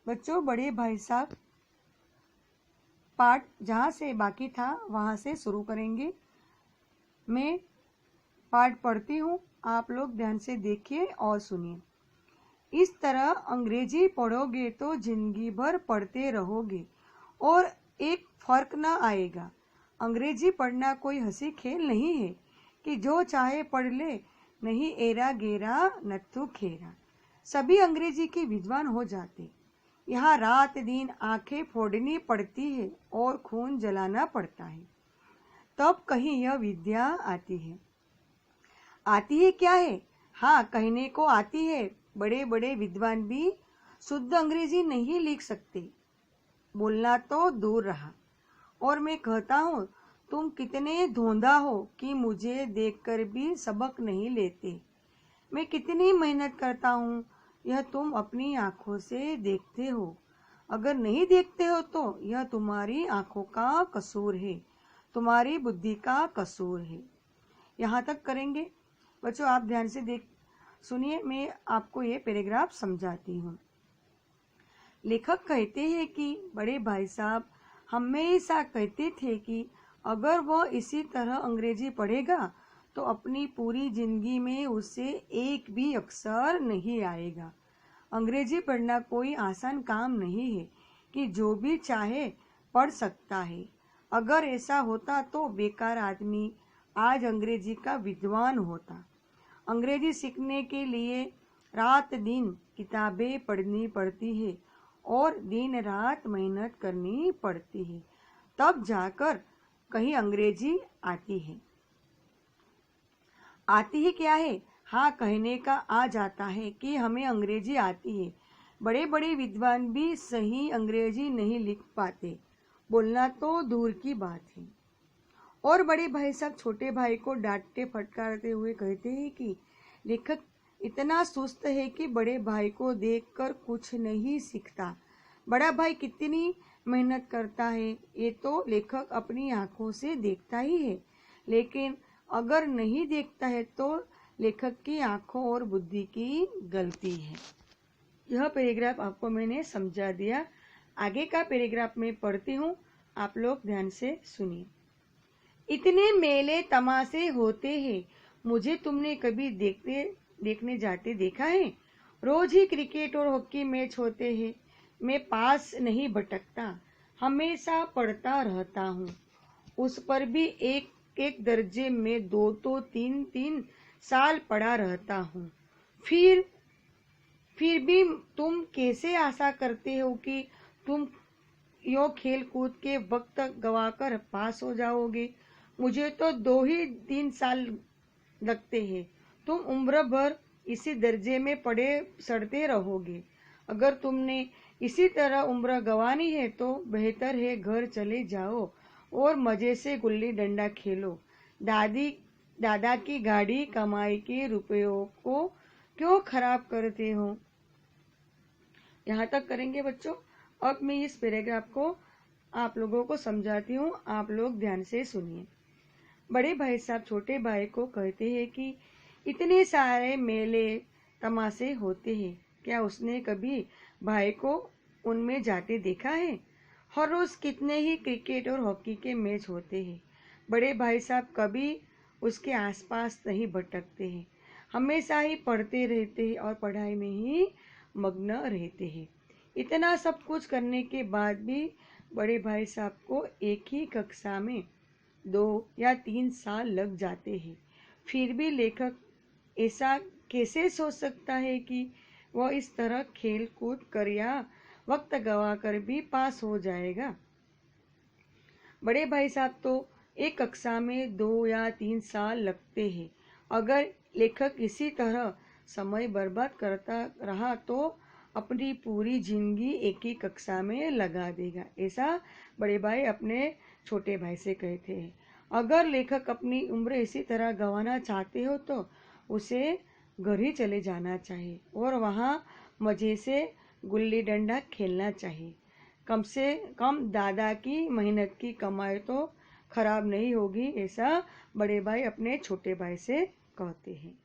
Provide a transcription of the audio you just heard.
बच्चों, बड़े भाई साहब पाठ जहाँ से बाकी था वहाँ से शुरू करेंगे। मैं पाठ पढ़ती हूँ, आप लोग ध्यान से देखिए और सुनिए। इस तरह अंग्रेजी पढ़ोगे तो जिंदगी भर पढ़ते रहोगे और एक फर्क ना आएगा। अंग्रेजी पढ़ना कोई हंसी खेल नहीं है कि जो चाहे पढ़ ले, नहीं एरा गेरा नत्थु खेरा। सभी अंग्रेजी के विद्वान हो जाते। यहाँ रात दिन आंखें फोड़नी पड़ती है और खून जलाना पड़ता है, तब कहीं यह विद्या आती है। आती है क्या है? हाँ, कहने को आती है। बड़े बड़े विद्वान भी शुद्ध अंग्रेजी नहीं लिख सकते, बोलना तो दूर रहा। और मैं कहता हूँ, तुम कितने धोंधा हो कि मुझे देखकर भी सबक नहीं लेते। मैं कितनी मेहनत करता हूँ, यह तुम अपनी आंखों से देखते हो। अगर नहीं देखते हो तो यह तुम्हारी आंखों का कसूर है, तुम्हारी बुद्धि का कसूर है। यहाँ तक करेंगे बच्चों, आप ध्यान से सुनिए। मैं आपको ये पैराग्राफ समझाती हूँ। लेखक कहते हैं कि बड़े भाई साहब हमेशा कहते थे कि अगर वह इसी तरह अंग्रेजी पढ़ेगा तो अपनी पूरी जिंदगी में उसे एक भी अक्षर नहीं आएगा। अंग्रेजी पढ़ना कोई आसान काम नहीं है कि जो भी चाहे पढ़ सकता है। अगर ऐसा होता तो बेकार आदमी आज अंग्रेजी का विद्वान होता। अंग्रेजी सीखने के लिए रात दिन किताबें पढ़नी पड़ती है और दिन रात मेहनत करनी पड़ती है, तब जाकर कहीं अंग्रेजी आती है। आती ही क्या है? हाँ, कहने का आ जाता है कि हमें अंग्रेजी आती है। बड़े बड़े विद्वान भी सही अंग्रेजी नहीं लिख पाते, बोलना तो दूर की बात है। और बड़े भाई साहब छोटे भाई को डांटते फटकारते हुए कहते हैं कि लेखक इतना सुस्त है कि बड़े भाई को देखकर कुछ नहीं सीखता। बड़ा भाई कितनी मेहनत करता है ये तो लेखक अपनी आंखों से देखता ही है, लेकिन अगर नहीं देखता है तो लेखक की आंखों और बुद्धि की गलती है। यह पैराग्राफ आपको मैंने समझा दिया। आगे का पैराग्राफ मैं पढ़ती हूँ, आप लोग ध्यान से सुनिए। इतने मेले तमाशे होते हैं, मुझे तुमने कभी देखने जाते देखा है? रोज ही क्रिकेट और हॉकी मैच होते हैं। मैं पास नहीं भटकता, हमेशा पढ़ता रहता हूँ। उस पर भी एक एक दर्जे में 2 3 साल पढ़ा रहता हूँ। फिर भी तुम कैसे आशा करते हो कि तुम यो खेल कूद के वक्त गवाकर पास हो जाओगे? मुझे तो 2 ही 3 साल लगते हैं। तुम उम्र भर इसी दर्जे में पड़े सड़ते रहोगे। अगर तुमने इसी तरह उम्र गंवानी है तो बेहतर है घर चले जाओ और मजे से गुल्ली डंडा खेलो। दादा की गाड़ी कमाई के रुपयों को क्यों खराब करते हो? यहाँ तक करेंगे बच्चों। अब मैं इस पैराग्राफ को आप लोगों को समझाती हूँ, आप लोग ध्यान से सुनिए। बड़े भाई साहब छोटे भाई को कहते हैं कि इतने सारे मेले तमाशे होते हैं, क्या उसने कभी भाई को उनमें जाते देखा है? हर रोज कितने ही क्रिकेट और हॉकी के मैच होते हैं। बड़े भाई साहब कभी उसके आसपास नहीं भटकते हैं, हमेशा ही पढ़ते रहते हैं और पढ़ाई में ही मग्न रहते हैं। इतना सब कुछ करने के बाद भी बड़े भाई साहब को एक ही कक्षा में 2 या 3 साल लग जाते हैं। फिर भी लेखक ऐसा कैसे सोच सकता है कि वह इस तरह खेल कूद कर या वक्त गवा कर भी पास हो जाएगा? बड़े भाई साहब तो एक कक्षा में 2 या 3 साल लगते हैं। अगर लेखक इसी तरह समय बर्बाद करता रहा तो अपनी पूरी जिंदगी एक ही कक्षा में लगा देगा। ऐसा बड़े भाई अपने छोटे भाई से कहते हैं। अगर लेखक अपनी उम्र इसी तरह गंवाना चाहते हो तो उसे घर ही चले जाना चाहिए और वहाँ मज़े से गुल्ली डंडा खेलना चाहिए। कम से कम दादा की मेहनत की कमाई तो खराब नहीं होगी, ऐसा बड़े भाई अपने छोटे भाई से कहते हैं।